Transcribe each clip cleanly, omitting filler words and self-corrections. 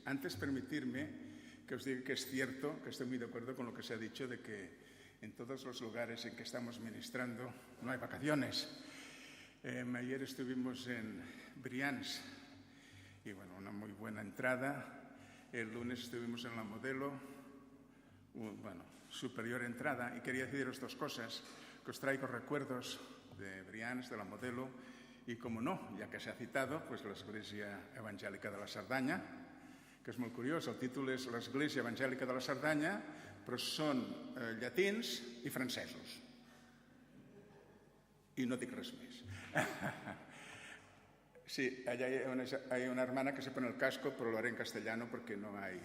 antes permitirme que os diga que es cierto, que estoy muy de acuerdo con lo que se ha dicho de que en todos los lugares en que estamos ministrando no hay vacaciones. Ayer estuvimos en Brians y bueno, una muy buena entrada. El lunes estuvimos en la Modelo, superior entrada. Y quería deciros dos cosas, que os traigo recuerdos de Brians, de la Modelo, y como no, ya que se ha citado, pues l'Església Evangèlica de la Cerdanya, que és molt curiós, el títol és l'Església Evangèlica de la Cerdanya, però són llatins i francesos. I no dic res més. Sí, allá hay una hermana que se pone el casco, pero lo haré en castellano porque no hay...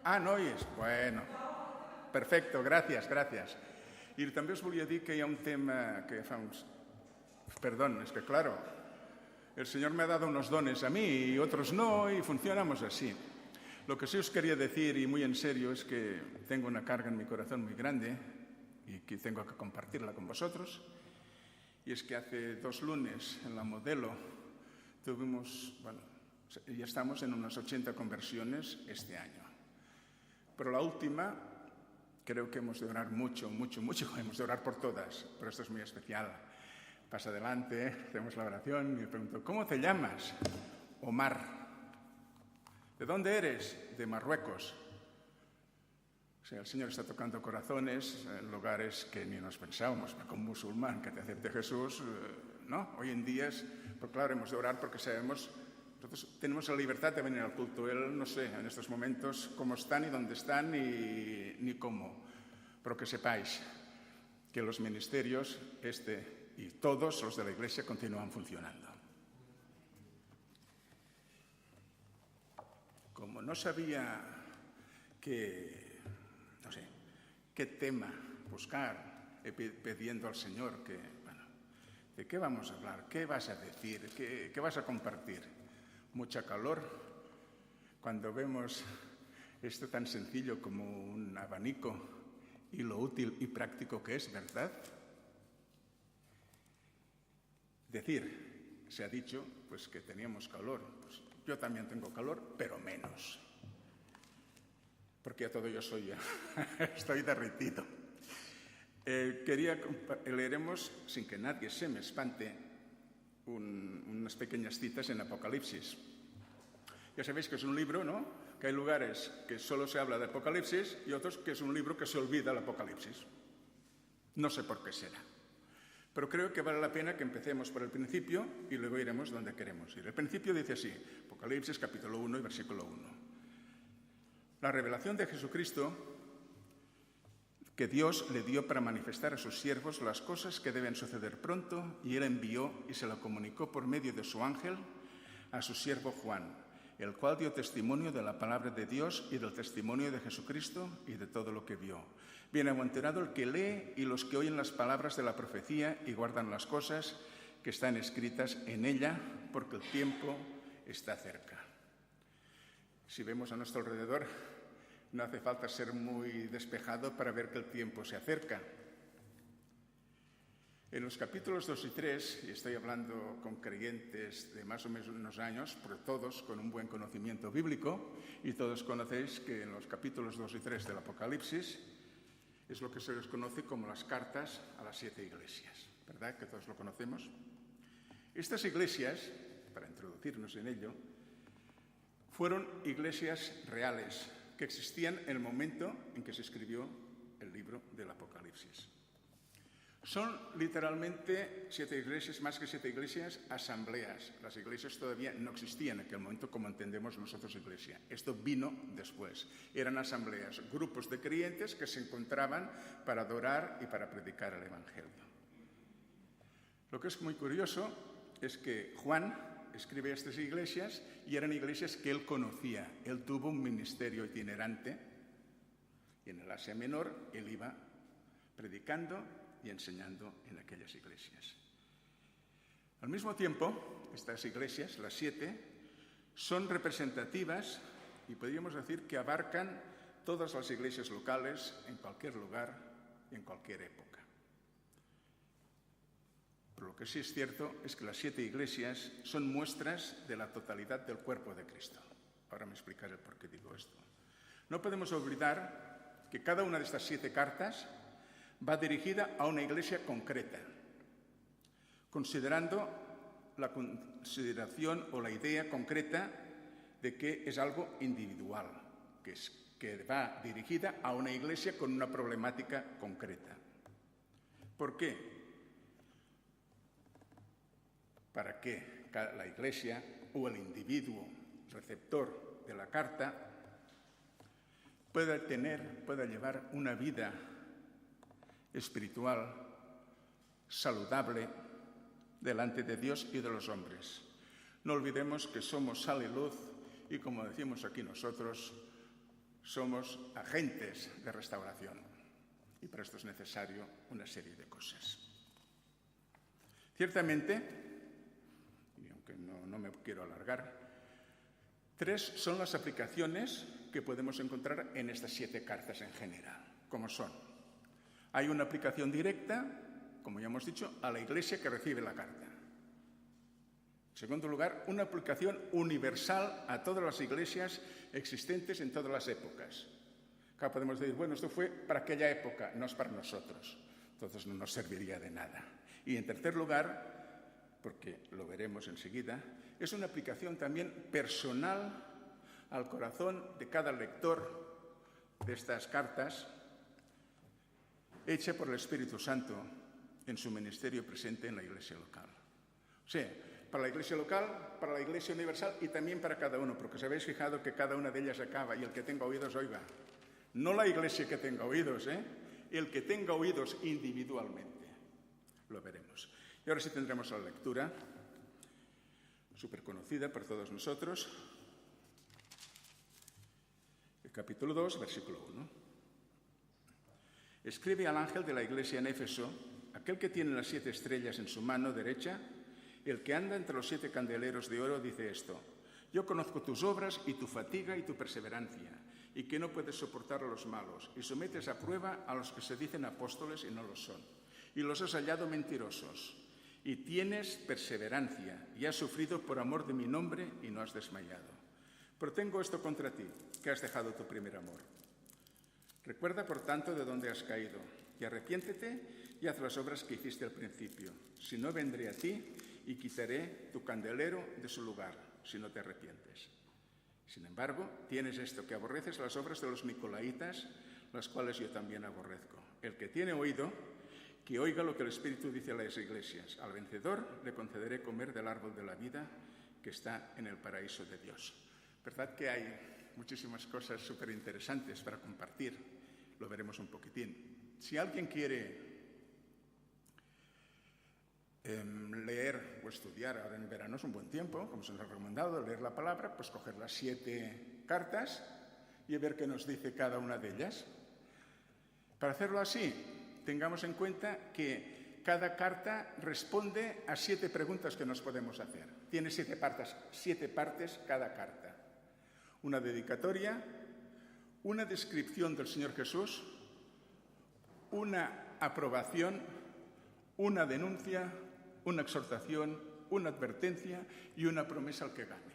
Ah, no oyes? Bueno. Perfecto, gracias. I també us volia dir que hi ha un tema que fa uns... Perdón, es que claro, el Señor me ha dado unos dones a mí y otros no, y funcionamos así. Lo que sí os quería decir, y muy en serio, es que tengo una carga en mi corazón muy grande y que tengo que compartirla con vosotros. Y es que hace 2 lunes en la Modelo tuvimos, ya estamos en unas 80 conversiones este año. Pero la última, creo que hemos de orar mucho, hemos de orar por todas, pero esto es muy especial. Pasa adelante, hacemos la oración y me pregunto, ¿cómo te llamas? Omar. ¿De dónde eres? De Marruecos. O sea, el Señor está tocando corazones en lugares que ni nos pensábamos. Con un musulmán que te acepte Jesús, ¿no? Hoy en día pues claro, hemos de orar porque sabemos, nosotros tenemos la libertad de venir al culto. Él, no sé, en estos momentos cómo están y dónde están ni cómo. Pero que sepáis que los ministerios, y todos los de la Iglesia continúan funcionando. Como no sabía qué tema buscar, pidiendo al Señor ¿de qué vamos a hablar? ¿Qué vas a decir? ¿Qué vas a compartir? Mucha calor. Cuando vemos esto tan sencillo como un abanico y lo útil y práctico que es, ¿verdad? Decir, se ha dicho, pues que teníamos calor. Pues yo también tengo calor, pero menos. Porque a todo yo soy estoy derretido. Leeremos, sin que nadie se me espante, unas pequeñas citas en Apocalipsis. Ya sabéis que es un libro, ¿no? Que hay lugares que solo se habla de Apocalipsis y otros que es un libro que se olvida el Apocalipsis. No sé por qué será. Pero creo que vale la pena que empecemos por el principio y luego iremos donde queremos ir. El principio dice así, Apocalipsis capítulo 1 y versículo 1. La revelación de Jesucristo que Dios le dio para manifestar a sus siervos las cosas que deben suceder pronto, y él envió y se lo comunicó por medio de su ángel a su siervo Juan, el cual dio testimonio de la palabra de Dios y del testimonio de Jesucristo y de todo lo que vio. Bienaventurado el que lee y los que oyen las palabras de la profecía y guardan las cosas que están escritas en ella, porque el tiempo está cerca. Si vemos a nuestro alrededor, no hace falta ser muy despejado para ver que el tiempo se acerca. En los capítulos 2 y 3, y estoy hablando con creyentes de más o menos unos años, pero todos con un buen conocimiento bíblico, y todos conocéis que en los capítulos 2 y 3 del Apocalipsis es lo que se les conoce como las cartas a las 7 iglesias, ¿verdad? Que todos lo conocemos. Estas iglesias, para introducirnos en ello, fueron iglesias reales que existían en el momento en que se escribió el libro del Apocalipsis. Son literalmente 7 iglesias, más que 7 iglesias, asambleas. Las iglesias todavía no existían en aquel momento como entendemos nosotros iglesia. Esto vino después. Eran asambleas, grupos de creyentes que se encontraban para adorar y para predicar el Evangelio. Lo que es muy curioso es que Juan escribe estas iglesias y eran iglesias que él conocía. Él tuvo un ministerio itinerante y en el Asia Menor él iba predicando y enseñando en aquellas iglesias. Al mismo tiempo, estas iglesias, las 7, son representativas y podríamos decir que abarcan todas las iglesias locales en cualquier lugar y en cualquier época. Pero lo que sí es cierto es que las 7 iglesias son muestras de la totalidad del cuerpo de Cristo. Ahora me explicaré por qué digo esto. No podemos olvidar que cada una de estas 7 cartas va dirigida a una iglesia concreta, considerando la consideración o la idea concreta de que es algo individual, que va dirigida a una iglesia con una problemática concreta. ¿Por qué? Para que la iglesia o el individuo receptor de la carta pueda llevar una vida espiritual saludable delante de Dios y de los hombres. No olvidemos que somos sal y luz y, como decimos aquí nosotros, somos agentes de restauración. Y para esto es necesario una serie de cosas. Ciertamente, y aunque no me quiero alargar, 3 son las aplicaciones que podemos encontrar en estas 7 cartas en general, como son. Hay una aplicación directa, como ya hemos dicho, a la iglesia que recibe la carta. En segundo lugar, una aplicación universal a todas las iglesias existentes en todas las épocas. Acá podemos decir, bueno, esto fue para aquella época, no es para nosotros. Entonces no nos serviría de nada. Y en tercer lugar, porque lo veremos enseguida, es una aplicación también personal al corazón de cada lector de estas cartas, hecha por el Espíritu Santo en su ministerio presente en la iglesia local. O sea, para la iglesia local, para la iglesia universal y también para cada uno, porque os habéis fijado que cada una de ellas acaba y el que tenga oídos oiga. No la iglesia que tenga oídos, el que tenga oídos individualmente. Lo veremos. Y ahora sí tendremos la lectura, súper conocida por todos nosotros. El capítulo 2, versículo 1. Escribe al ángel de la iglesia en Éfeso, aquel que tiene las 7 estrellas en su mano derecha, el que anda entre los 7 candeleros de oro, dice esto: yo conozco tus obras y tu fatiga y tu perseverancia, y que no puedes soportar a los malos, y sometes a prueba a los que se dicen apóstoles y no lo son, y los has hallado mentirosos, y tienes perseverancia, y has sufrido por amor de mi nombre y no has desmayado. Pero tengo esto contra ti, que has dejado tu primer amor. Recuerda, por tanto, de dónde has caído, y arrepiéntete y haz las obras que hiciste al principio. Si no, vendré a ti y quitaré tu candelero de su lugar, si no te arrepientes. Sin embargo, tienes esto, que aborreces las obras de los nicolaitas, las cuales yo también aborrezco. El que tiene oído, que oiga lo que el Espíritu dice a las iglesias. Al vencedor le concederé comer del árbol de la vida que está en el paraíso de Dios. Verdad que hay muchísimas cosas súper interesantes para compartir. Lo veremos un poquitín. Si alguien quiere leer o estudiar, ahora en verano es un buen tiempo, como se nos ha recomendado, leer la palabra, pues coger las 7 cartas y ver qué nos dice cada una de ellas. Para hacerlo así, tengamos en cuenta que cada carta responde a 7 preguntas que nos podemos hacer. Tiene 7 partes cada carta. Una dedicatoria, una descripción del Señor Jesús, una aprobación, una denuncia, una exhortación, una advertencia y una promesa al que gane.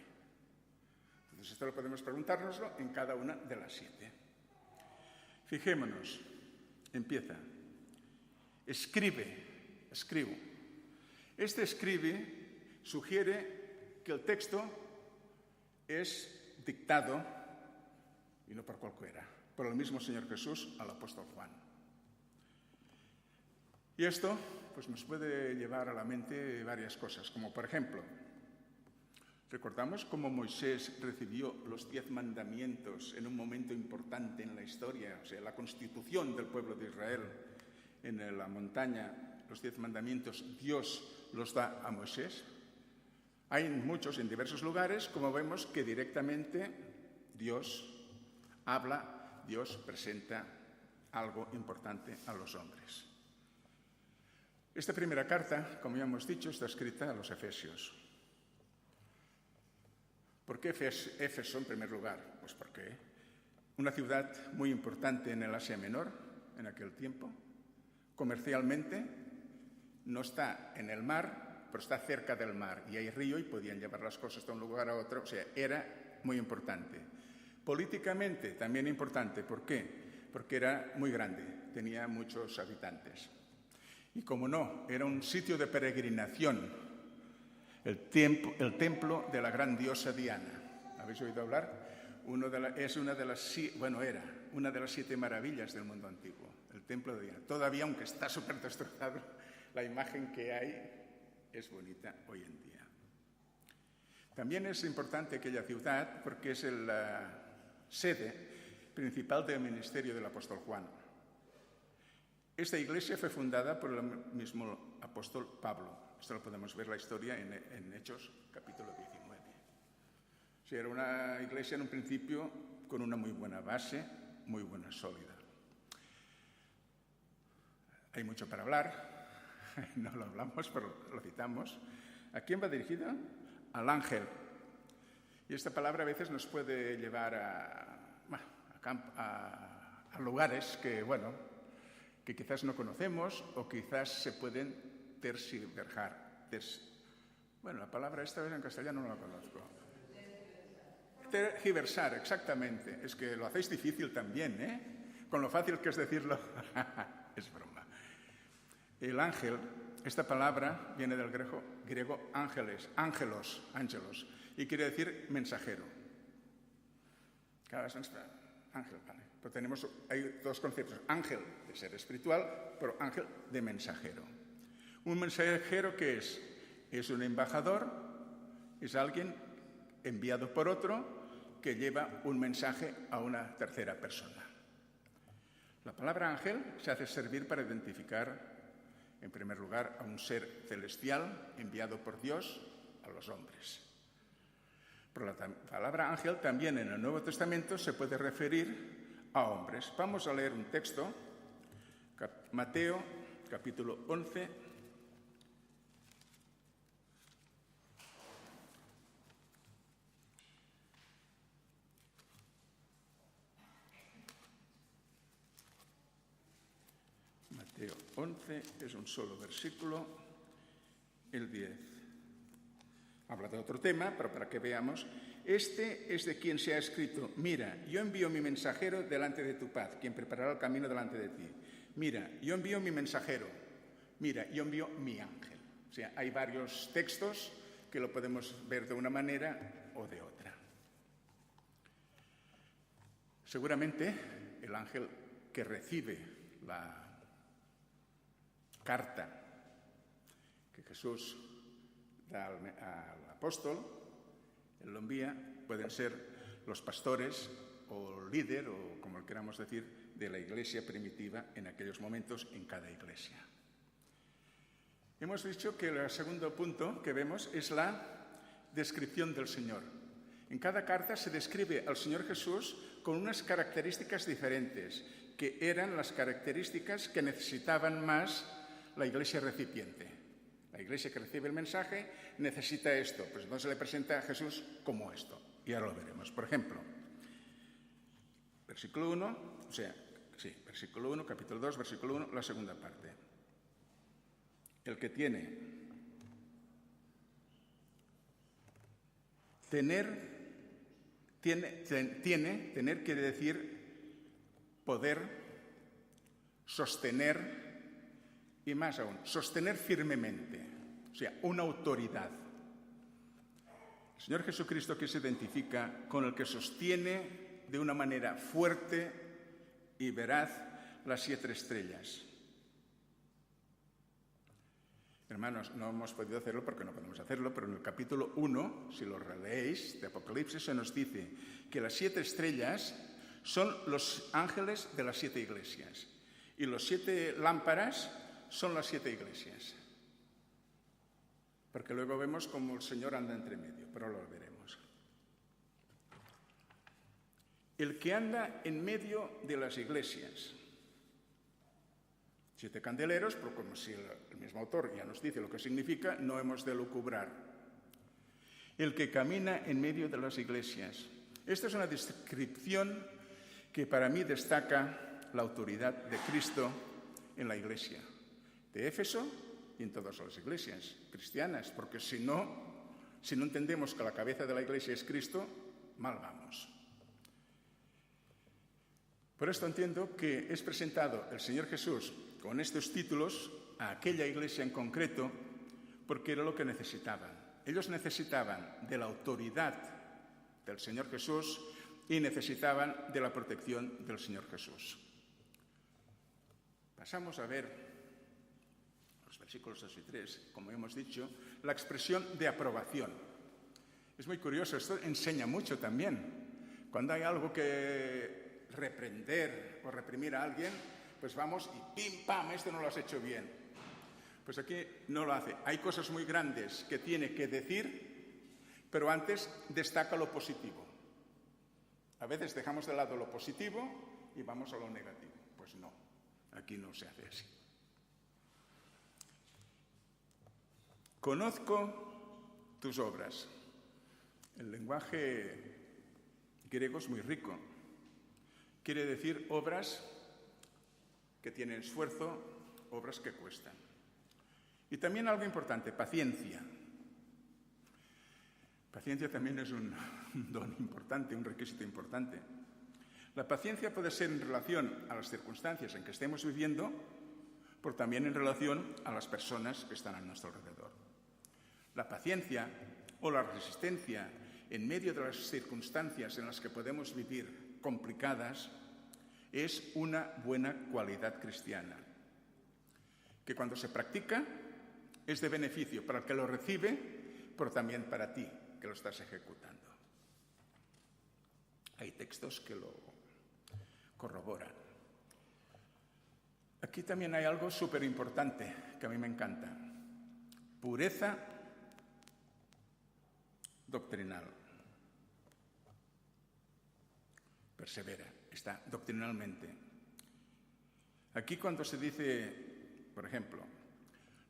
Entonces, esto lo podemos preguntárnoslo en cada una de las 7. Fijémonos, empieza. Escribo. Este escribe sugiere que el texto es dictado, y no por cualquiera, por el mismo Señor Jesús al apóstol Juan. Y esto pues, nos puede llevar a la mente varias cosas, como por ejemplo, recordamos cómo Moisés recibió los 10 mandamientos en un momento importante en la historia, o sea, la constitución del pueblo de Israel en la montaña. Los 10 mandamientos Dios los da a Moisés. Hay muchos en diversos lugares, como vemos que directamente Dios habla, Dios presenta algo importante a los hombres. Esta primera carta, como ya hemos dicho, está escrita a los Efesios. ¿Por qué Éfeso en primer lugar? Pues porque una ciudad muy importante en el Asia Menor, en aquel tiempo, comercialmente no está en el mar, pero está cerca del mar y hay río y podían llevar las cosas de un lugar a otro. O sea, era muy importante. Políticamente también importante. ¿Por qué? Porque era muy grande, tenía muchos habitantes. Y como no, era un sitio de peregrinación, el templo de la gran diosa Diana. ¿Habéis oído hablar? Era una de las 7 maravillas del mundo antiguo, el templo de Diana. Todavía, aunque está súper destrozado, la imagen que hay es bonita hoy en día. También es importante aquella ciudad porque es la sede principal del ministerio del apóstol Juan. Esta iglesia fue fundada por el mismo apóstol Pablo. Esto lo podemos ver la historia en Hechos, capítulo 19. O sea, era una iglesia en un principio con una muy buena base, muy buena, sólida. Hay mucho para hablar, no lo hablamos, pero lo citamos. ¿A quién va dirigida? Al ángel. Y esta palabra a veces nos puede llevar a lugares que quizás no conocemos o quizás se pueden tergiversar. La palabra esta vez en castellano no la conozco. Tergiversar, exactamente. Es que lo hacéis difícil también, ¿eh? Con lo fácil que es decirlo. Es broma. El ángel, esta palabra viene del griego ángelos, y quiere decir mensajero. Ángel, vale. Pero hay 2 conceptos. Ángel de ser espiritual, pero ángel de mensajero. Un mensajero, ¿qué es? Es un embajador, es alguien enviado por otro que lleva un mensaje a una tercera persona. La palabra ángel se hace servir para identificar, en primer lugar, a un ser celestial enviado por Dios a los hombres. Pero la palabra ángel también en el Nuevo Testamento se puede referir a hombres. Vamos a leer un texto, Mateo, capítulo 11, Mateo 11, es un solo versículo, el 10. Habla de otro tema, pero para que veamos. Este es de quien se ha escrito: mira, yo envío mi mensajero delante de tu paz, quien preparará el camino delante de ti. Mira, yo envío mi mensajero. Mira, yo envío mi ángel. O sea, hay varios textos que lo podemos ver de una manera o de otra. Seguramente el ángel que recibe la carta que Jesús da al apóstol, él lo envía, pueden ser los pastores o líder, o como queramos decir, de la iglesia primitiva en aquellos momentos en cada iglesia. Hemos dicho que el segundo punto que vemos es la descripción del Señor. En cada carta se describe al Señor Jesús con unas características diferentes, que eran las características que necesitaban más la iglesia recipiente. La iglesia que recibe el mensaje necesita esto, pues entonces le presenta a Jesús como esto. Y ahora lo veremos. Por ejemplo, versículo 1, versículo 1, capítulo 2, versículo 1, la segunda parte. El que tiene tener quiere decir poder, sostener y más aún, sostener firmemente, o sea, una autoridad. El Señor Jesucristo que se identifica con el que sostiene de una manera fuerte y veraz las 7 estrellas. Hermanos, no hemos podido hacerlo porque no podemos hacerlo, pero en el capítulo 1, si lo releéis, de Apocalipsis, se nos dice que las 7 estrellas son los ángeles de las 7 iglesias y los 7 lámparas son las 7 iglesias. Porque luego vemos cómo el Señor anda entre medio, pero lo veremos. El que anda en medio de las iglesias. 7 candeleros, pero como si el mismo autor ya nos dice lo que significa, no hemos de lucubrar. El que camina en medio de las iglesias. Esta es una descripción que para mí destaca la autoridad de Cristo en la iglesia de Éfeso y en todas las iglesias cristianas, porque si no entendemos que la cabeza de la iglesia es Cristo, mal vamos. Por esto entiendo que es presentado el Señor Jesús con estos títulos a aquella iglesia en concreto porque era lo que necesitaban. Ellos necesitaban de la autoridad del Señor Jesús y necesitaban de la protección del Señor Jesús. Pasamos a ver los versículos 2 y 3, como hemos dicho, la expresión de aprobación. Es muy curioso, esto enseña mucho también. Cuando hay algo que reprender o reprimir a alguien, pues vamos y pim, pam, esto no lo has hecho bien. Pues aquí no lo hace. Hay cosas muy grandes que tiene que decir, pero antes destaca lo positivo. A veces dejamos de lado lo positivo y vamos a lo negativo. Pues no, aquí no se hace así. Conozco tus obras. El lenguaje griego es muy rico. Quiere decir obras que tienen esfuerzo, obras que cuestan. Y también algo importante, paciencia. Paciencia también es un don importante, un requisito importante. La paciencia puede ser en relación a las circunstancias en que estemos viviendo, pero también en relación a las personas que están a nuestro alrededor. La paciencia o la resistencia en medio de las circunstancias en las que podemos vivir complicadas es una buena cualidad cristiana, que cuando se practica es de beneficio para el que lo recibe, pero también para ti, que lo estás ejecutando. Hay textos que lo corroboran. Aquí también hay algo súper importante que a mí me encanta. Pureza doctrinal. Persevera, está doctrinalmente. Aquí cuando se dice, por ejemplo,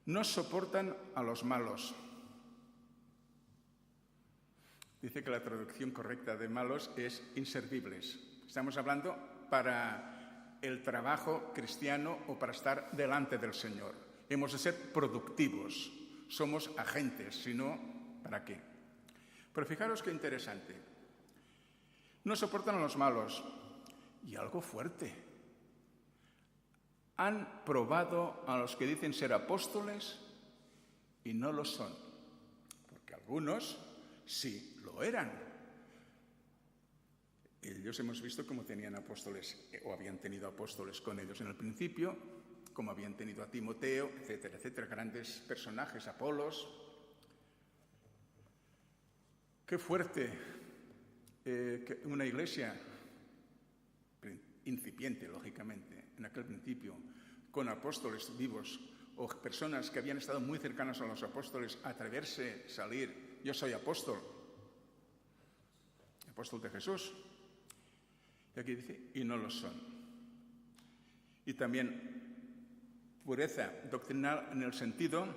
no soportan a los malos. Dice que la traducción correcta de malos es inservibles. Estamos hablando para el trabajo cristiano o para estar delante del Señor. Hemos de ser productivos. Somos agentes, si no, ¿para qué? Pero fijaros qué interesante. No soportan a los malos. Y algo fuerte. Han probado a los que dicen ser apóstoles y no lo son. Porque algunos sí lo eran. Ellos hemos visto cómo tenían apóstoles o habían tenido apóstoles con ellos en el principio, como habían tenido a Timoteo, etcétera, etcétera, grandes personajes, Apolos. Qué fuerte que una iglesia incipiente, lógicamente, en aquel principio, con apóstoles vivos o personas que habían estado muy cercanas a los apóstoles, atreverse a salir, yo soy apóstol de Jesús. Y aquí dice, y no lo son. Y también pureza doctrinal en el sentido,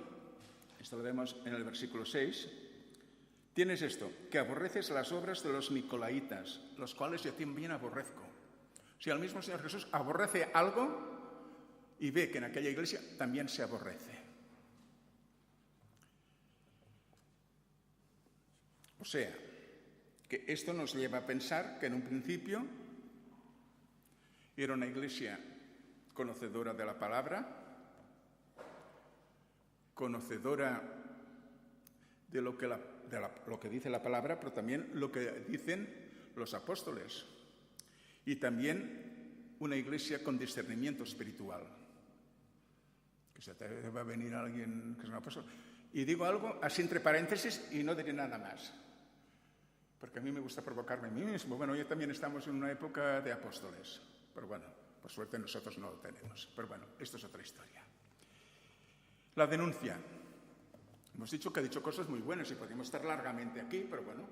esto lo vemos en el versículo 6, tienes esto, que aborreces las obras de los nicolaitas, los cuales yo también aborrezco. Si el mismo Señor Jesús aborrece algo y ve que en aquella iglesia también se aborrece. O sea, que esto nos lleva a pensar que en un principio era una iglesia conocedora de la palabra, conocedora de lo que dice la palabra, pero también lo que dicen los apóstoles. Y también una iglesia con discernimiento espiritual. Que se te va a venir alguien que es un apóstol. Y digo algo así entre paréntesis y no diré nada más. Porque a mí me gusta provocarme a mí mismo. Bueno, ya también estamos en una época de apóstoles. Pero bueno, por suerte nosotros no lo tenemos. Pero bueno, esto es otra historia. La denuncia. Hemos dicho que ha dicho cosas muy buenas y podríamos estar largamente aquí, pero bueno,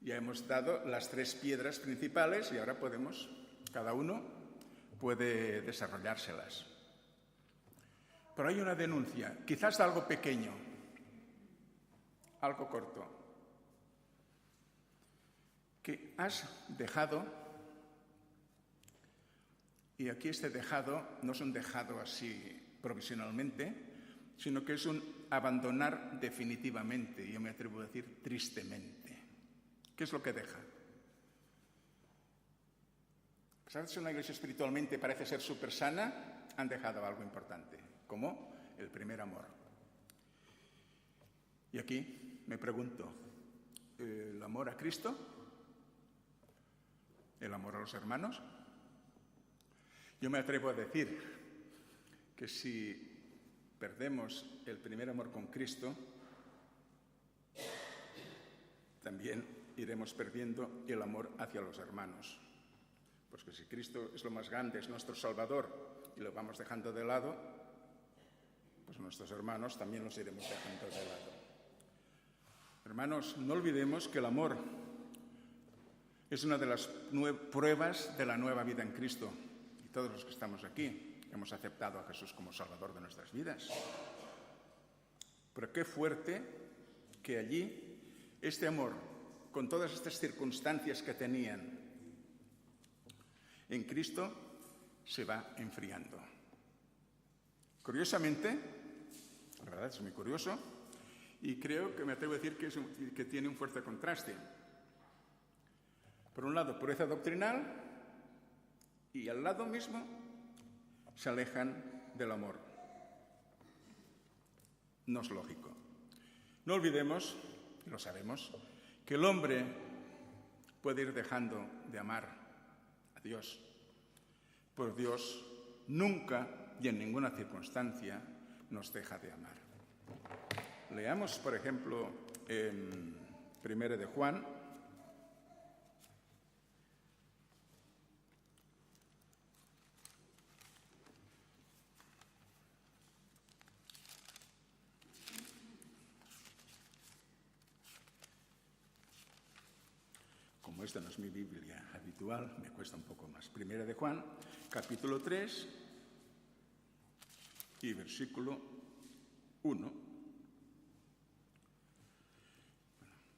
ya hemos dado las 3 piedras principales y ahora podemos, cada uno puede desarrollárselas. Pero hay una denuncia, quizás de algo pequeño, algo corto, que has dejado, y aquí este dejado no es un dejado así provisionalmente, sino que es un abandonar definitivamente, y yo me atrevo a decir tristemente. ¿Qué es lo que deja? pesar de ser una iglesia espiritualmente parece ser súper sana, han dejado algo importante, como el primer amor. Y aquí me pregunto, ¿el amor a Cristo? ¿El amor a los hermanos? Yo me atrevo a decir que si perdemos el primer amor con Cristo, también iremos perdiendo el amor hacia los hermanos. Pues que si Cristo es lo más grande, es nuestro Salvador, y lo vamos dejando de lado, pues nuestros hermanos también los iremos dejando de lado. Hermanos, no olvidemos que el amor es una de las pruebas de la nueva vida en Cristo. Y todos los que estamos aquí hemos aceptado a Jesús como Salvador de nuestras vidas. Pero qué fuerte que allí este amor, con todas estas circunstancias que tenían en Cristo, se va enfriando. Curiosamente, la verdad es muy curioso, y creo que me atrevo a decir que tiene un fuerte contraste. Por un lado, pureza doctrinal, y al lado mismo se alejan del amor. No es lógico. No olvidemos, y lo sabemos, que el hombre puede ir dejando de amar a Dios, pero Dios nunca y en ninguna circunstancia nos deja de amar. Leamos, por ejemplo, en 1 de Juan, como esta no es mi Biblia habitual, me cuesta un poco más. 1 de Juan, capítulo 3 y versículo 1.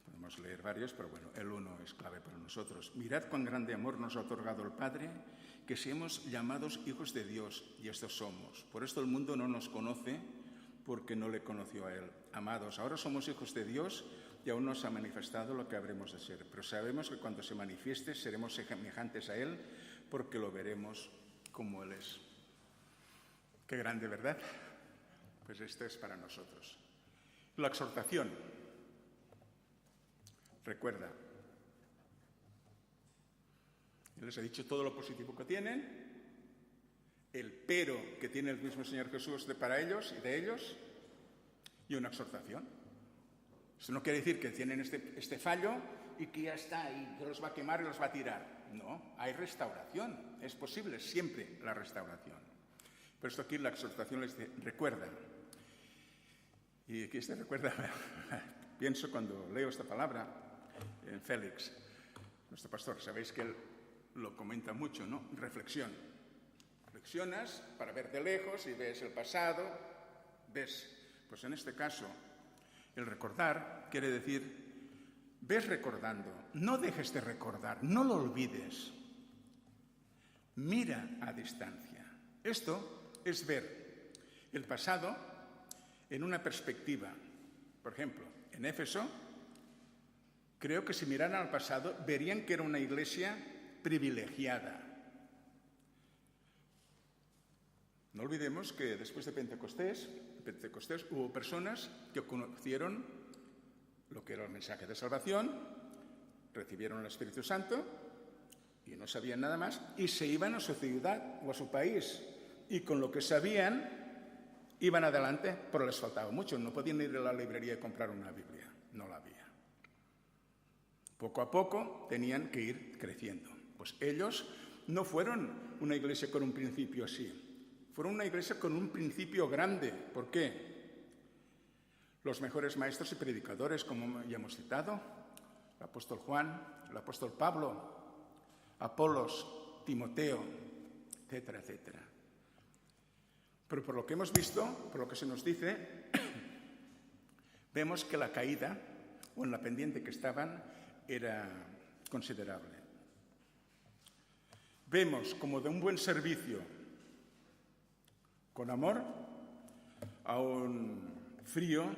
Podemos leer varios, pero bueno, el 1 es clave para nosotros. Mirad cuán grande amor nos ha otorgado el Padre, que seamos llamados hijos de Dios, y estos somos. Por esto el mundo no nos conoce, porque no le conoció a Él. Amados, ahora somos hijos de Dios, y aún no se ha manifestado lo que habremos de ser. Pero sabemos que cuando se manifieste seremos semejantes a Él, porque lo veremos como Él es. Qué grande, ¿verdad? Pues esto es para nosotros. La exhortación. Recuerda. Él les ha dicho todo lo positivo que tienen, el pero que tiene el mismo Señor Jesús para ellos y de ellos, y una exhortación. Esto no quiere decir que tienen este fallo y que ya está, y que los va a quemar y los va a tirar. No, hay restauración. Es posible siempre la restauración. Pero esto aquí la exhortación les dice, recuerda. Y aquí recuerda, pienso cuando leo esta palabra en Félix, nuestro pastor, sabéis que él lo comenta mucho, ¿no? Reflexión. Reflexionas para ver de lejos y ves el pasado, ves, pues en este caso, el recordar quiere decir, ves recordando, no dejes de recordar, no lo olvides. Mira a distancia. Esto es ver el pasado en una perspectiva. Por ejemplo, en Éfeso, creo que si miraran al pasado, verían que era una iglesia privilegiada. No olvidemos que después de Pentecostés hubo personas que conocieron lo que era el mensaje de salvación, recibieron el Espíritu Santo y no sabían nada más, y se iban a su ciudad o a su país, y con lo que sabían iban adelante, pero les faltaba mucho, no podían ir a la librería y comprar una Biblia, no la había. Poco a poco tenían que ir creciendo. Pues ellos no fueron una iglesia con un principio así, fueron una iglesia con un principio grande. ¿Por qué? Los mejores maestros y predicadores, como ya hemos citado, el apóstol Juan, el apóstol Pablo, Apolos, Timoteo, etcétera, etcétera. Pero por lo que hemos visto, por lo que se nos dice, vemos que la caída, o en la pendiente que estaban, era considerable. Vemos como de un buen servicio con amor a un frío,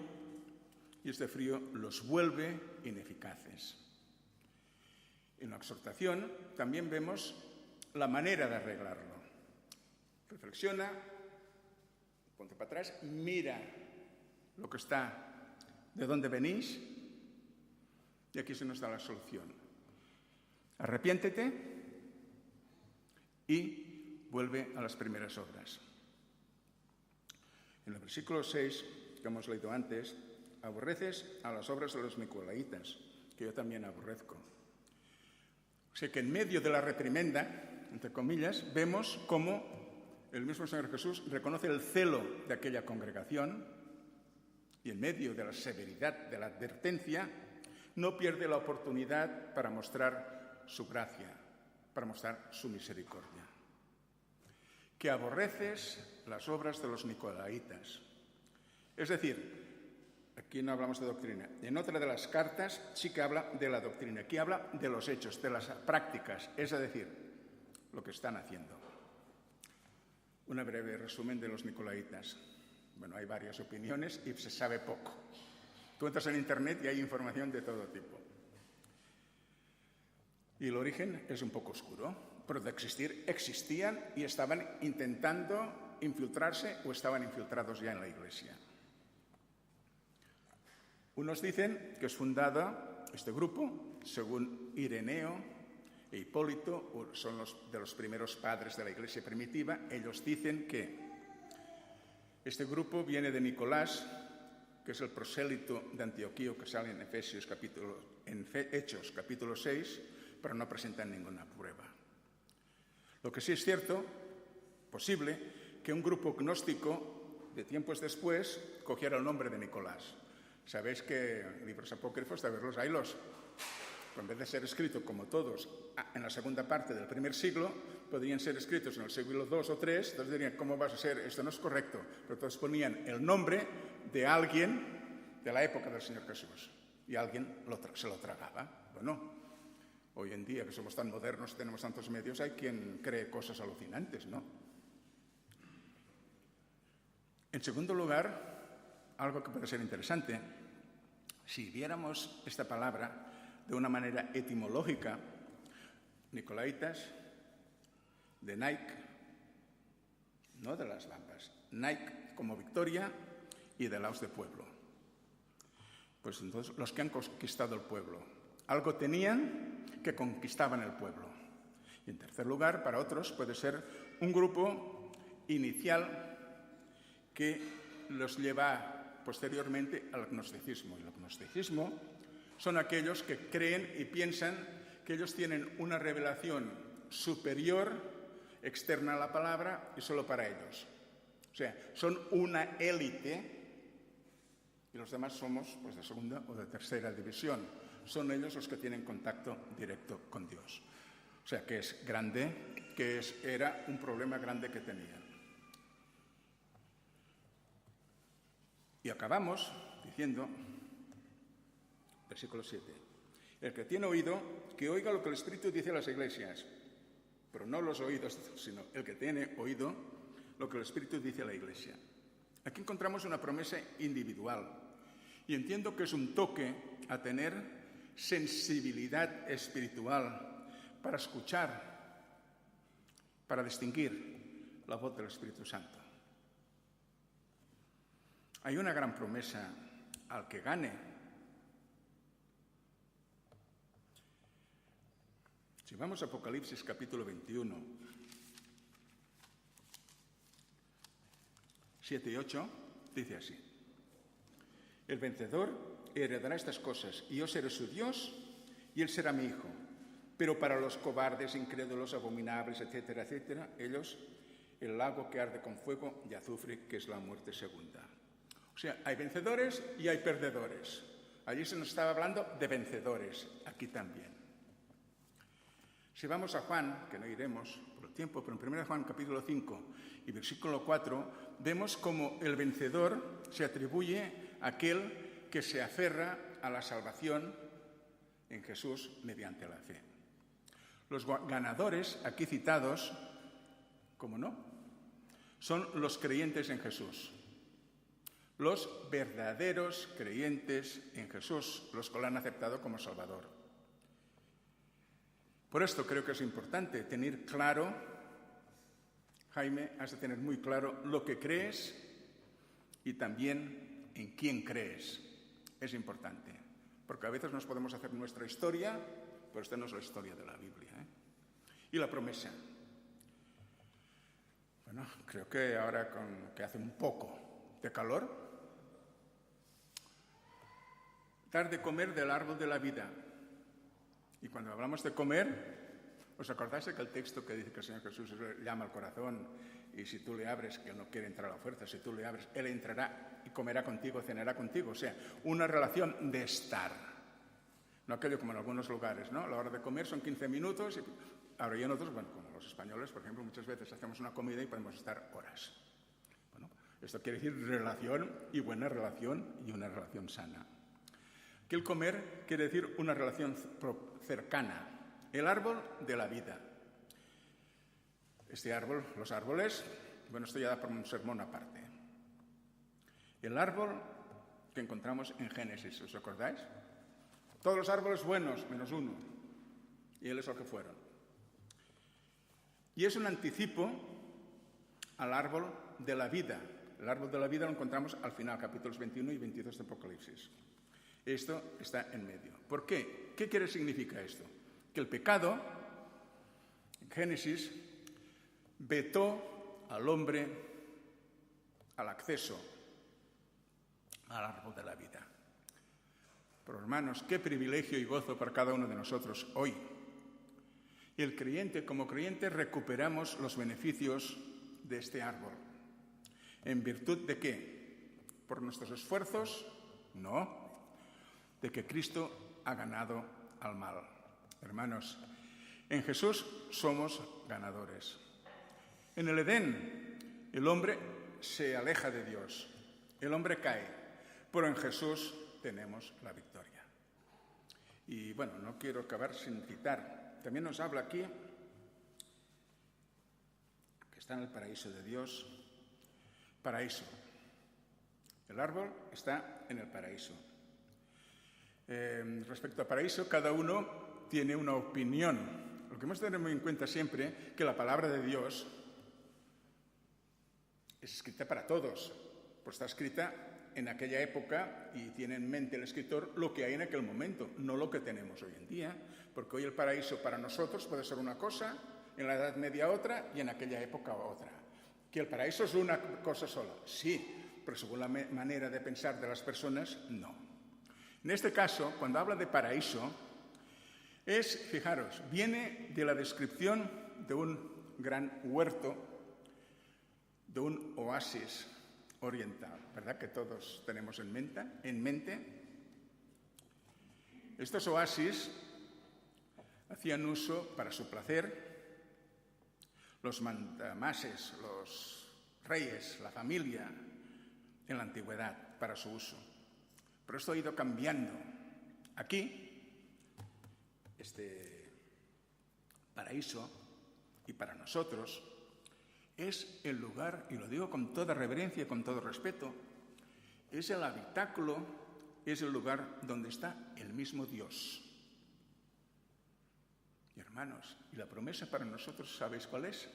y este frío los vuelve ineficaces. En la exhortación también vemos la manera de arreglarlo. Reflexiona, ponte para atrás, mira lo que está, de dónde venís, y aquí se nos da la solución. Arrepiéntete y vuelve a las primeras obras. En el versículo 6, que hemos leído antes, aborreces a las obras de los nicolaitas, que yo también aborrezco. O sea que en medio de la reprimenda, entre comillas, vemos cómo el mismo Señor Jesús reconoce el celo de aquella congregación y en medio de la severidad de la advertencia no pierde la oportunidad para mostrar su gracia, para mostrar su misericordia. Que aborreces las obras de los nicolaitas. Es decir, aquí no hablamos de doctrina. En otra de las cartas sí que habla de la doctrina. Aquí habla de los hechos, de las prácticas, es decir, lo que están haciendo. Un breve resumen de los nicolaitas. Bueno, hay varias opiniones y se sabe poco. Tú entras en Internet y hay información de todo tipo. Y el origen es un poco oscuro, pero de existir existían y estaban intentando infiltrarse o estaban infiltrados ya en la Iglesia. Unos dicen que es fundada este grupo, según Ireneo e Hipólito, son de los primeros padres de la Iglesia primitiva. Ellos dicen que este grupo viene de Nicolás, que es el prosélito de Antioquía que sale en Hechos capítulo 6, pero no presentan ninguna prueba. Lo que sí es cierto, posible, que un grupo gnóstico de tiempos después cogiera el nombre de Nicolás. Sabéis que libros apócrifos, de verlos, haylos. En vez de ser escritos como todos en la segunda parte del primer siglo, podrían ser escritos en el siglo II o III, entonces dirían, ¿cómo vas a ser? Esto no es correcto. Pero todos ponían el nombre de alguien de la época del Señor Jesús. Y alguien se lo tragaba. Bueno, hoy en día que somos tan modernos, tenemos tantos medios, hay quien cree cosas alucinantes, ¿no? En segundo lugar, algo que puede ser interesante, si viéramos esta palabra de una manera etimológica, nicolaitas, de Nike, no de las lampas, Nike como victoria y de laos de pueblo. Pues entonces los que han conquistado el pueblo, algo tenían que conquistaban el pueblo. Y en tercer lugar, para otros puede ser un grupo inicial que los lleva posteriormente al gnosticismo. Y el gnosticismo son aquellos que creen y piensan que ellos tienen una revelación superior, externa a la palabra y solo para ellos. O sea, son una élite y los demás somos pues, de segunda o de tercera división. Son ellos los que tienen contacto directo con Dios. O sea, que es grande, era un problema grande que tenían. Y acabamos diciendo, versículo 7, el que tiene oído, que oiga lo que el Espíritu dice a las iglesias, pero no los oídos, sino el que tiene oído lo que el Espíritu dice a la iglesia. Aquí encontramos una promesa individual y entiendo que es un toque a tener sensibilidad espiritual para escuchar, para distinguir la voz del Espíritu Santo. Hay una gran promesa al que gane. Si vamos a Apocalipsis capítulo 21, 7 y 8, dice así. El vencedor heredará estas cosas, y yo seré su Dios, y él será mi hijo. Pero para los cobardes, incrédulos, abominables, etcétera, etcétera, ellos, el lago que arde con fuego y azufre, que es la muerte segunda. O sea, hay vencedores y hay perdedores. Allí se nos estaba hablando de vencedores, aquí también. Si vamos a Juan, que no iremos por el tiempo, pero en 1 Juan capítulo 5 y versículo 4, vemos como el vencedor se atribuye a aquel que se aferra a la salvación en Jesús mediante la fe. Los ganadores, aquí citados, ¿cómo no?, son los creyentes en Jesús. Los verdaderos creyentes en Jesús, los que lo han aceptado como Salvador. Por esto creo que es importante tener claro, Jaime, has de tener muy claro lo que crees y también en quién crees. Es importante, porque a veces nos podemos hacer nuestra historia, pero esta no es la historia de la Biblia, ¿eh? Y la promesa. Bueno, creo que ahora que hace un poco de calor, dar de comer del árbol de la vida. Y cuando hablamos de comer, ¿os acordáis de que el texto que dice que el Señor Jesús llama al corazón y si tú le abres, que Él no quiere entrar a la fuerza, si tú le abres, Él entrará y comerá contigo, cenará contigo? O sea, una relación de estar. No aquello como en algunos lugares, ¿no? A la hora de comer son 15 minutos. Ahora y en otros, bueno, como los españoles, por ejemplo, muchas veces hacemos una comida y podemos estar horas. Bueno, esto quiere decir relación y buena relación y una relación sana. Que el comer quiere decir una relación cercana. El árbol de la vida. Este árbol, los árboles, bueno, esto ya da por un sermón aparte. El árbol que encontramos en Génesis, ¿os acordáis? Todos los árboles buenos, menos uno. Y él es lo que fueron. Y es un anticipo al árbol de la vida. El árbol de la vida lo encontramos al final, capítulos 21 y 22 de Apocalipsis. Esto está en medio. ¿Por qué? ¿Qué quiere significar esto? Que el pecado, en Génesis, vetó al hombre al acceso al árbol de la vida. Pero hermanos, qué privilegio y gozo para cada uno de nosotros hoy. Y el creyente, como creyente, recuperamos los beneficios de este árbol. ¿En virtud de qué? ¿Por nuestros esfuerzos? No. De que Cristo ha ganado al mal. Hermanos, en Jesús somos ganadores. En el Edén, el hombre se aleja de Dios. El hombre cae. Pero en Jesús tenemos la victoria. Y bueno, no quiero acabar sin citar. También nos habla aquí que está en el paraíso de Dios. Paraíso. El árbol está en el paraíso. Respecto al paraíso, cada uno tiene una opinión. Lo que hemos de tener muy en cuenta siempre que la palabra de Dios es escrita para todos, pues está escrita en aquella época y tiene en mente el escritor lo que hay en aquel momento, no lo que tenemos hoy en día, porque hoy el paraíso para nosotros puede ser una cosa, en la Edad Media otra y en aquella época otra. ¿Que el paraíso es una cosa sola? Sí, pero según la manera de pensar de las personas, no. En este caso, cuando habla de paraíso, fijaros, viene de la descripción de un gran huerto, de un oasis oriental, ¿verdad? Que todos tenemos en mente. Estos oasis hacían uso para su placer los mandamases, los reyes, la familia en la antigüedad para su uso. Pero esto ha ido cambiando. Aquí, este paraíso, y para nosotros, es el lugar, y lo digo con toda reverencia y con todo respeto, es el habitáculo, es el lugar donde está el mismo Dios. Y hermanos, y la promesa para nosotros, ¿sabéis cuál es?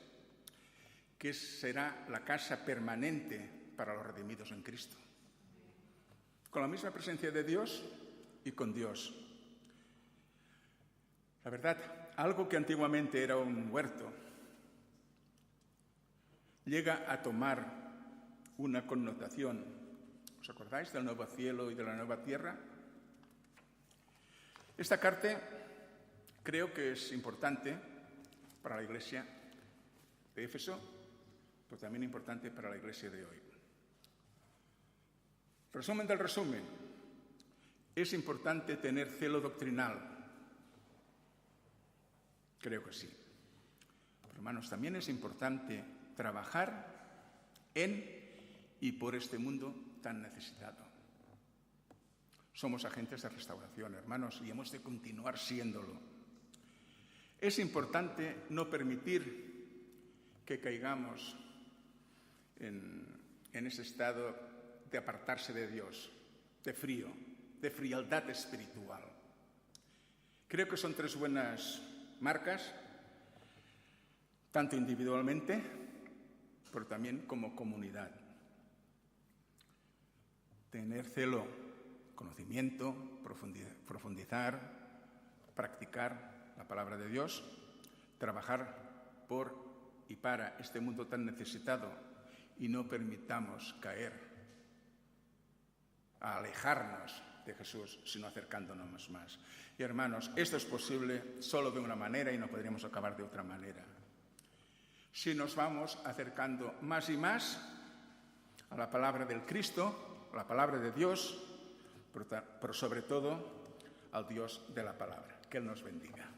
Que será la casa permanente para los redimidos en Cristo. Con la misma presencia de Dios y con Dios. La verdad, algo que antiguamente era un huerto, llega a tomar una connotación. ¿Os acordáis del nuevo cielo y de la nueva tierra? Esta carta creo que es importante para la iglesia de Éfeso, pero también importante para la iglesia de hoy. Resumen del resumen. ¿Es importante tener celo doctrinal? Creo que sí. Pero, hermanos, también es importante trabajar en y por este mundo tan necesitado. Somos agentes de restauración, hermanos, y hemos de continuar siéndolo. Es importante no permitir que caigamos en ese estado de apartarse de Dios, de frío, de frialdad espiritual. Creo que son tres buenas marcas, tanto individualmente, pero también como comunidad. Tener celo, conocimiento, profundizar, practicar la palabra de Dios, trabajar por y para este mundo tan necesitado y no permitamos caer, a alejarnos de Jesús, sino acercándonos más. Y hermanos, esto es posible solo de una manera y no podríamos acabar de otra manera. Si nos vamos acercando más y más a la palabra del Cristo, a la palabra de Dios, pero sobre todo al Dios de la palabra. Que Él nos bendiga.